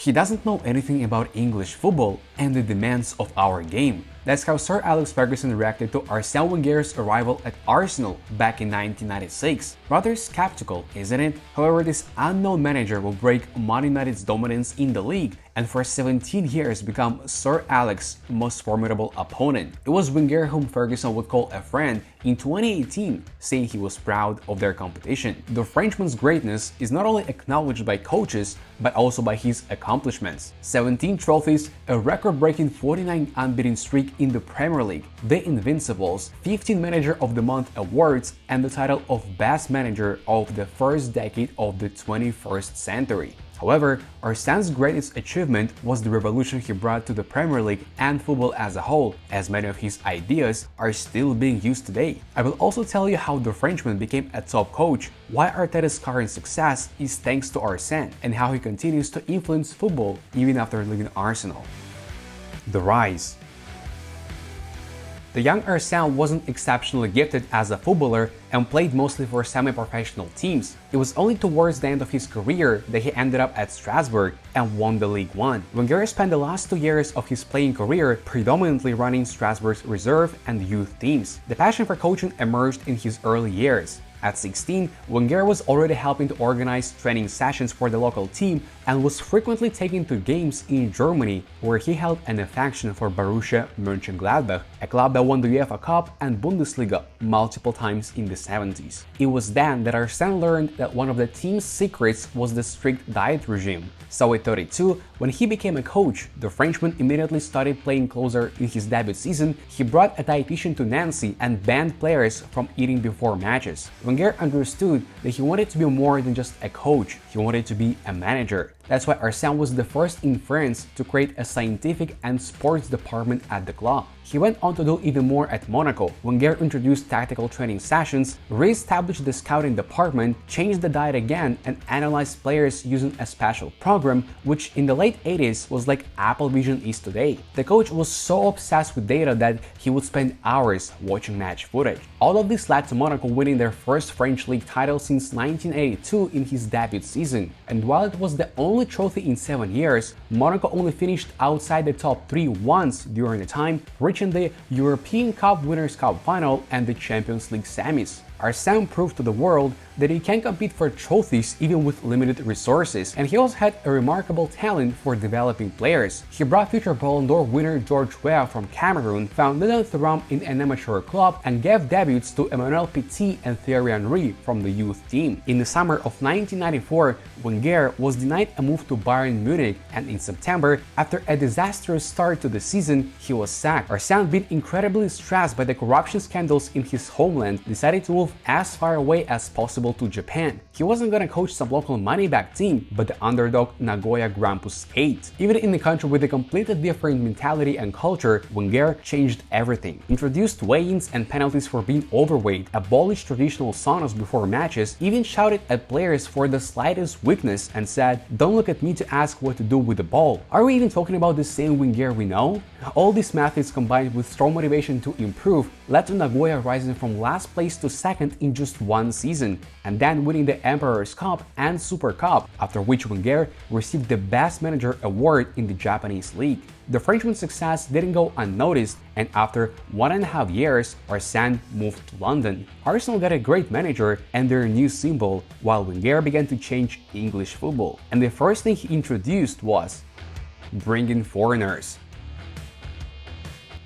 He doesn't know anything about English football and the demands of our game. That's how Sir Alex Ferguson reacted to Arsène Wenger's arrival at Arsenal back in 1996. Rather skeptical, isn't it? However, this unknown manager will break Man United's dominance in the league and for 17 years become Sir Alex's most formidable opponent. It was Wenger whom Ferguson would call a friend in 2018, saying he was proud of their competition. The Frenchman's greatness is not only acknowledged by coaches, but also by his accomplishments. 17 trophies, a record-breaking 49 unbeaten streak in the Premier League, the Invincibles, 15 Manager of the Month awards, and the title of Best Manager of the first decade of the 21st century. However, Arsene's greatest achievement was the revolution he brought to the Premier League and football as a whole, as many of his ideas are still being used today. I will also tell you how the Frenchman became a top coach, why Arteta's current success is thanks to Arsene, and how he continues to influence football even after leaving Arsenal. The rise. The young Arsene wasn't exceptionally gifted as a footballer and played mostly for semi-professional teams. It was only towards the end of his career that he ended up at Strasbourg and won the League One. Wenger spent the last 2 years of his playing career predominantly running Strasbourg's reserve and youth teams. The passion for coaching emerged in his early years. At 16, Wenger was already helping to organize training sessions for the local team and was frequently taken to games in Germany, where he held an affection for Borussia Mönchengladbach, a club that won the UEFA Cup and Bundesliga multiple times in the 70s. It was then that Arsene learned that one of the team's secrets was the strict diet regime. So at 32, when he became a coach, the Frenchman immediately started playing closer. In his debut season, he brought a dietitian to Nancy and banned players from eating before matches. Wenger understood that he wanted to be more than just a coach, he wanted to be a manager. That's why Arsene was the first in France to create a scientific and sports department at the club. He went on to do even more at Monaco. Wenger introduced tactical training sessions, re-established the scouting department, changed the diet again, and analyzed players using a special program, which in the late 80s was like Apple Vision is today. The coach was so obsessed with data that he would spend hours watching match footage. All of this led to Monaco winning their first French league title since 1982 in his debut season. And while it was the only trophy in 7 years, Monaco only finished outside the top 3 once during the time, reaching the European Cup Winners' Cup final and the Champions League semis. Arsene proved to the world that he can compete for trophies even with limited resources, and he also had a remarkable talent for developing players. He brought future Ballon d'Or winner George Weah from Cameroon, found Lilian Thuram in an amateur club, and gave debuts to Emmanuel Petit and Thierry Henry from the youth team. In the summer of 1994, Wenger was denied a move to Bayern Munich, and in September, after a disastrous start to the season, he was sacked. Arsene, being incredibly stressed by the corruption scandals in his homeland, decided to move as far away as possible to Japan. He wasn't gonna coach some local money-back team, but the underdog Nagoya Grampus 8. Even in a country with a completely different mentality and culture, Wenger changed everything. Introduced weigh-ins and penalties for being overweight, abolished traditional saunas before matches, even shouted at players for the slightest weakness and said, "Don't look at me to ask what to do with the ball." Are we even talking about the same Wenger we know? All these methods combined with strong motivation to improve led to Nagoya rising from last place to second in just one season, and then winning the Emperor's Cup and Super Cup, after which Wenger received the Best Manager award in the Japanese league. The Frenchman's success didn't go unnoticed, and after 1.5 years, Arsene moved to London. Arsenal got a great manager and their new symbol, while Wenger began to change English football. And the first thing he introduced was bringing foreigners.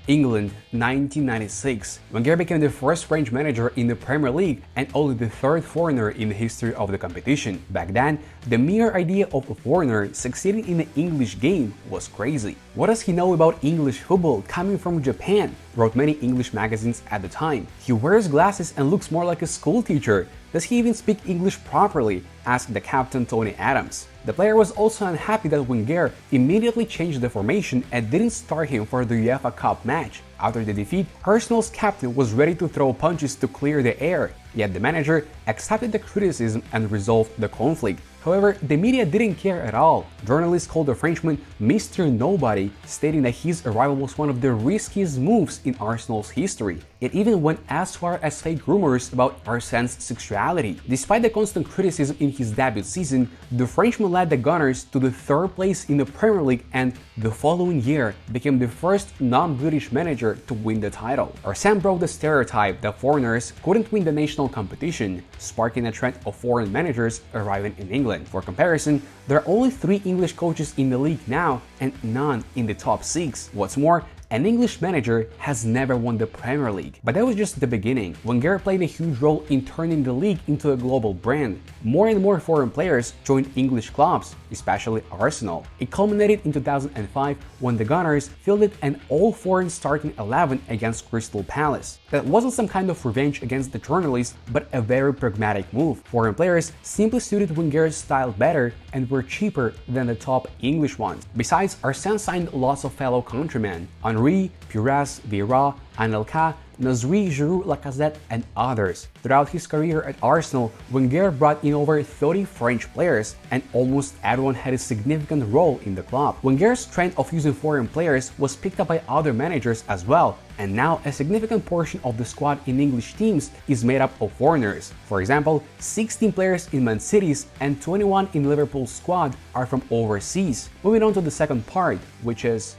England, 1996. Wenger became the first French manager in the Premier League and only the third foreigner in the history of the competition. Back then, the mere idea of a foreigner succeeding in the English game was crazy. What does he know about English football coming from Japan? Wrote many English magazines at the time. He wears glasses and looks more like a school teacher. Does he even speak English properly? Asked the captain Tony Adams. The player was also unhappy that Wenger immediately changed the formation and didn't start him for the UEFA Cup match. After the defeat, Arsenal's captain was ready to throw punches to clear the air, yet the manager accepted the criticism and resolved the conflict. However, the media didn't care at all. Journalists called the Frenchman Mr. Nobody, stating that his arrival was one of the riskiest moves in Arsenal's history. It even went as far as fake rumors about Arsene's sexuality. Despite the constant criticism in his debut season, the Frenchman led the Gunners to the 3rd place in the Premier League and, the following year, became the first non-British manager to win the title. Arsene broke the stereotype that foreigners couldn't win the national competition, sparking a trend of foreign managers arriving in England. For comparison, there are only 3 English coaches in the league now and none in the top 6. What's more, an English manager has never won the Premier League. But that was just the beginning. Wenger played a huge role in turning the league into a global brand. More and more foreign players joined English clubs, especially Arsenal. It culminated in 2005 when the Gunners fielded an all-foreign starting 11 against Crystal Palace. That wasn't some kind of revenge against the journalists, but a very pragmatic move. Foreign players simply suited Wenger's style better and were cheaper than the top English ones. Besides, Arsene signed lots of fellow countrymen: Henry, Pires, Vieira, Anelka, Nasri, Giroud, Lacazette, and others. Throughout his career at Arsenal, Wenger brought in over 30 French players, and almost everyone had a significant role in the club. Wenger's trend of using foreign players was picked up by other managers as well, and now a significant portion of the squad in English teams is made up of foreigners. For example, 16 players in Man City's and 21 in Liverpool's squad are from overseas. Moving on to the second part, which is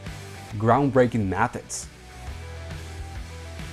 groundbreaking methods.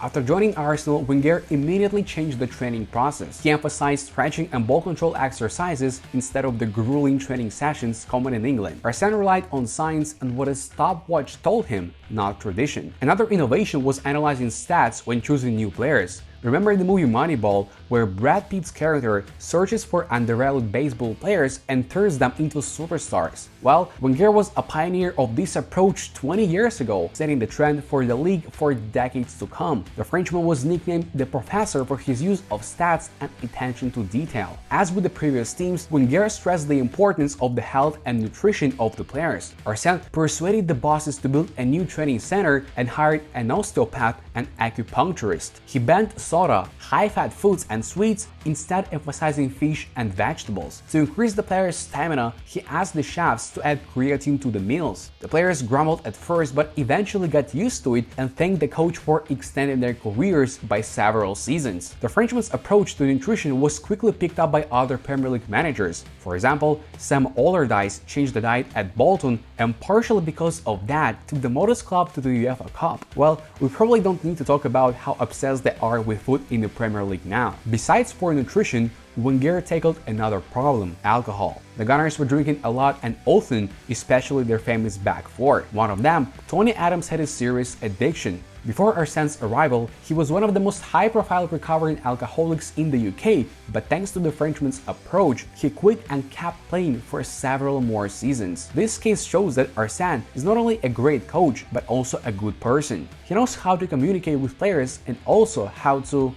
After joining Arsenal, Wenger immediately changed the training process. He emphasized stretching and ball control exercises instead of the grueling training sessions common in England. Arsene relied on science and what a stopwatch told him, not tradition. Another innovation was analyzing stats when choosing new players. Remember the movie Moneyball, where Brad Pitt's character searches for undervalued baseball players and turns them into superstars? Well, Wenger was a pioneer of this approach 20 years ago, setting the trend for the league for decades to come. The Frenchman was nicknamed the Professor for his use of stats and attention to detail. As with the previous teams, Wenger stressed the importance of the health and nutrition of the players. Arsene persuaded the bosses to build a new training center and hired an osteopath and acupuncturist. He banned soda, high-fat foods and sweets, instead emphasizing fish and vegetables. To increase the players' stamina, he asked the chefs to add creatine to the meals. The players grumbled at first, but eventually got used to it and thanked the coach for extending their careers by several seasons. The Frenchman's approach to nutrition was quickly picked up by other Premier League managers. For example, Sam Allardyce changed the diet at Bolton and partially because of that took the modest club to the UEFA Cup. Well, we probably don't need to talk about how obsessed they are with food in the Premier League now. Besides poor nutrition, Wenger tackled another problem: alcohol. The Gunners were drinking a lot and often, especially their famous back four. One of them, Tony Adams, had a serious addiction. Before Arsene's arrival, he was one of the most high-profile recovering alcoholics in the UK, but thanks to the Frenchman's approach, he quit and kept playing for several more seasons. This case shows that Arsene is not only a great coach, but also a good person. He knows how to communicate with players and also how to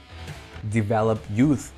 develop youth.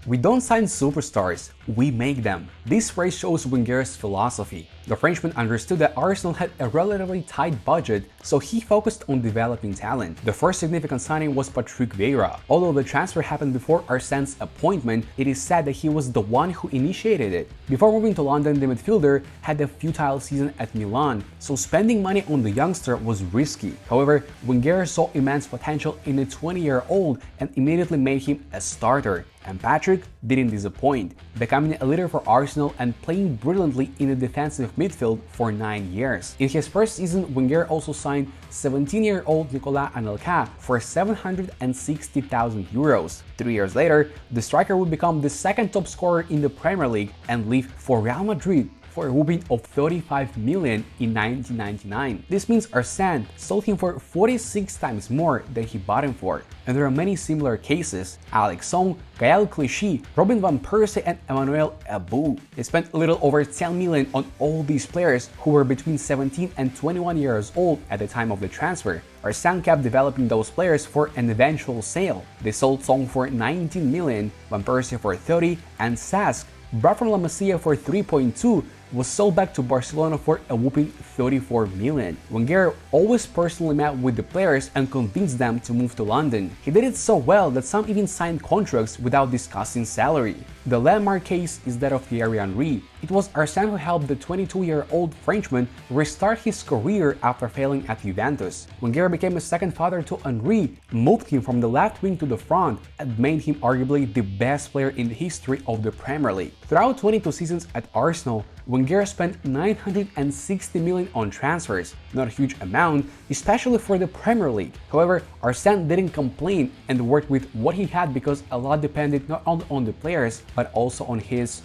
We don't sign superstars, we make them. This phrase shows Wenger's philosophy. The Frenchman understood that Arsenal had a relatively tight budget, so he focused on developing talent. The first significant signing was Patrick Vieira. Although the transfer happened before Arsene's appointment, it is said that he was the one who initiated it. Before moving to London, the midfielder had a futile season at Milan, so spending money on the youngster was risky. However, Wenger saw immense potential in a 20-year-old and immediately made him a starter. And Patrick didn't disappoint, becoming a leader for Arsenal and playing brilliantly in the defensive midfield for 9 years. In his first season, Wenger also signed 17-year-old Nicolas Anelka for €760,000. 3 years later, the striker would become the second top scorer in the Premier League and leave for Real Madrid for a whooping of $35 million in 1999. This means Arsene sold him for 46 times more than he bought him for. And there are many similar cases: Alex Song, Gaël Clichy, Robin van Persie, and Emmanuel Abou. They spent a little over 10 million on all these players who were between 17 and 21 years old at the time of the transfer. Arsene kept developing those players for an eventual sale. They sold Song for 19 million, Van Persie for 30, and Sask, brought from La Masia for 3.2, was sold back to Barcelona for a whopping 34 million. Wenger always personally met with the players and convinced them to move to London. He did it so well that some even signed contracts without discussing salary. The landmark case is that of Thierry Henry. It was Arsène who helped the 22-year-old Frenchman restart his career after failing at Juventus. Wenger became a second father to Henry, moved him from the left wing to the front, and made him arguably the best player in the history of the Premier League. Throughout 22 seasons at Arsenal, Wenger spent 960 million on transfers, not a huge amount, especially for the Premier League. However, Arsène didn't complain and worked with what he had because a lot depended not only on the players, but also on his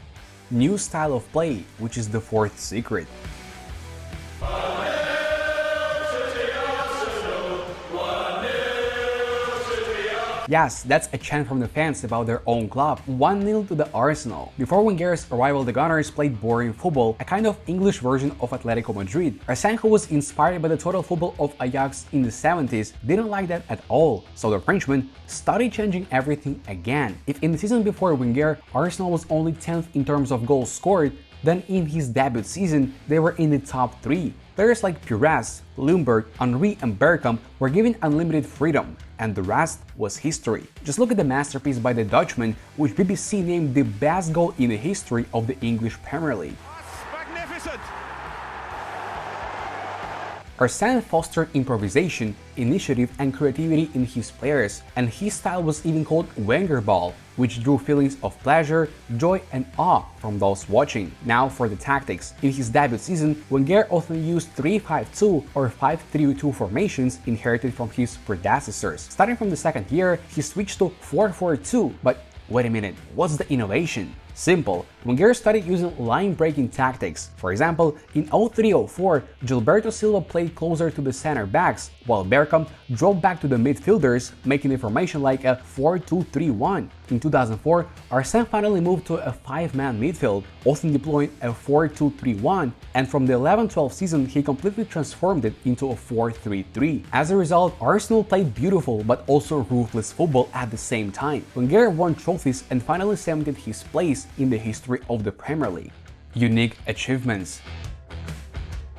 new style of play, which is the fourth secret. Yes, that's a chant from the fans about their own club, 1-0 to the Arsenal. Before Wenger's arrival, the Gunners played boring football, a kind of English version of Atletico Madrid. Arsène, who was inspired by the total football of Ajax in the 70s, didn't like that at all, so the Frenchman started changing everything again. If in the season before Wenger, Arsenal was only 10th in terms of goals scored, then in his debut season, they were in the top 3. Players like Pires, Ljungberg, Henry and Bergkamp were given unlimited freedom, and the rest was history. Just look at the masterpiece by the Dutchman, which BBC named the best goal in the history of the English Premier League. Magnificent! Arsène fostered improvisation, initiative and creativity in his players, and his style was even called Wenger ball, which drew feelings of pleasure, joy and awe from those watching. Now for the tactics. In his debut season, Wenger often used 3-5-2 or 5-3-2 formations inherited from his predecessors. Starting from the second year, he switched to 4-4-2, but wait a minute, what's the innovation? Simple. Wenger started using line-breaking tactics. For example, in 03-04, Gilberto Silva played closer to the center backs, while Bergkamp drove back to the midfielders, making the formation like a 4-2-3-1. In 2004, Arsène finally moved to a 5-man midfield, often deploying a 4-2-3-1, and from the 11-12 season, he completely transformed it into a 4-3-3. As a result, Arsenal played beautiful but also ruthless football at the same time. Wenger won trophies and finally cemented his place in the history of the Premier League. Unique achievements.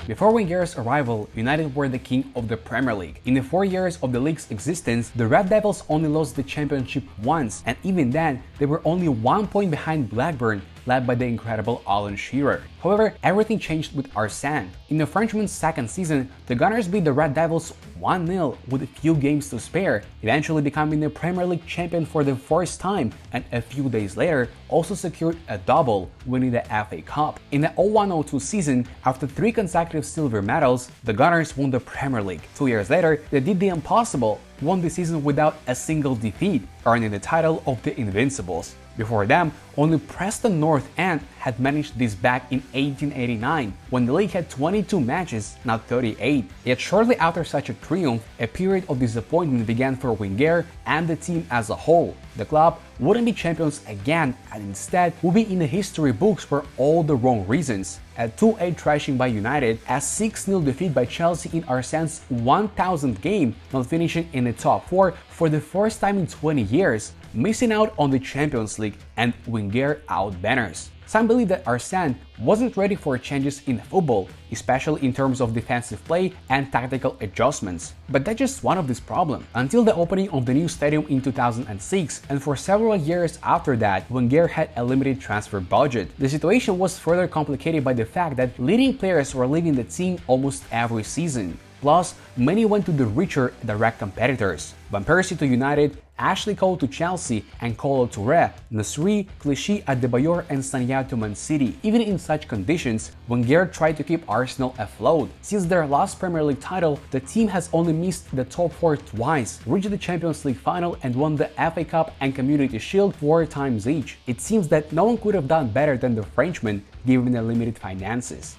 Before Wenger's arrival, United were the king of the Premier League. In the 4 years of the league's existence, the Red Devils only lost the championship once, and even then, they were only 1 point behind Blackburn, led by the incredible Alan Shearer. However, everything changed with Arsène. In the Frenchman's second season, the Gunners beat the Red Devils 1-0 with a few games to spare, eventually becoming the Premier League champion for the first time, and a few days later also secured a double, winning the FA Cup. In the 01-02 season, after 3 consecutive silver medals, the Gunners won the Premier League. 2 years later, they did the impossible, won the season without a single defeat, earning the title of the Invincibles. Before them, only Preston North End had managed this back in 1889, when the league had 22 matches, not 38. Yet shortly after such a triumph, a period of disappointment began for Wenger and the team as a whole. The club wouldn't be champions again, and instead would be in the history books for all the wrong reasons. A 2-8 thrashing by United, a 6-0 defeat by Chelsea in Arsene's 1000th game, not finishing in the top 4 for the first time in 20 years, missing out on the Champions League, and Wenger out banners. Some believe that Arsène wasn't ready for changes in football, especially in terms of defensive play and tactical adjustments. But that's just one of these problems. Until the opening of the new stadium in 2006, and for several years after that, Wenger had a limited transfer budget. The situation was further complicated by the fact that leading players were leaving the team almost every season. Plus, many went to the richer direct competitors. Van Persie to United, Ashley Cole to Chelsea, and Kolo Touré, Nasri, Clichy, Adebayor, and Sagna to Man City. Even in such conditions, Wenger tried to keep Arsenal afloat. Since their last Premier League title, the team has only missed the top 4 twice, reached the Champions League final, and won the FA Cup and Community Shield 4 times each. It seems that no one could have done better than the Frenchman, given the limited finances.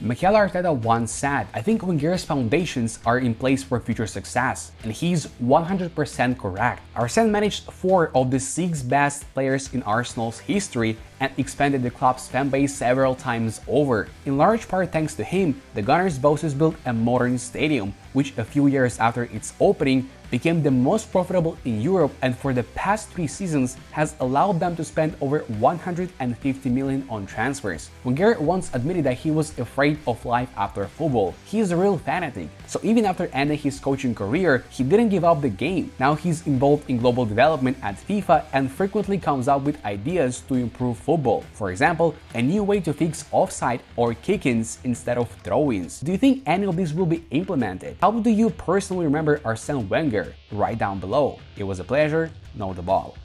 Mikel Arteta once said, "I think Wenger's foundations are in place for future success," and he's 100% correct. Arsène managed 4 of the 6 best players in Arsenal's history and expanded the club's fanbase several times over. In large part thanks to him, the Gunners' bosses built a modern stadium, which a few years after its opening became the most profitable in Europe, and for the past 3 seasons has allowed them to spend over 150 million on transfers. Wenger once admitted that he was afraid of life after football. He is a real fanatic, so even after ending his coaching career, he didn't give up the game. Now he's involved in global development at FIFA and frequently comes up with ideas to improve football. For example, a new way to fix offside or kick-ins instead of throw-ins. Do you think any of these will be implemented? How do you personally remember Arsene Wenger? Write down below. It was a pleasure. Know the ball.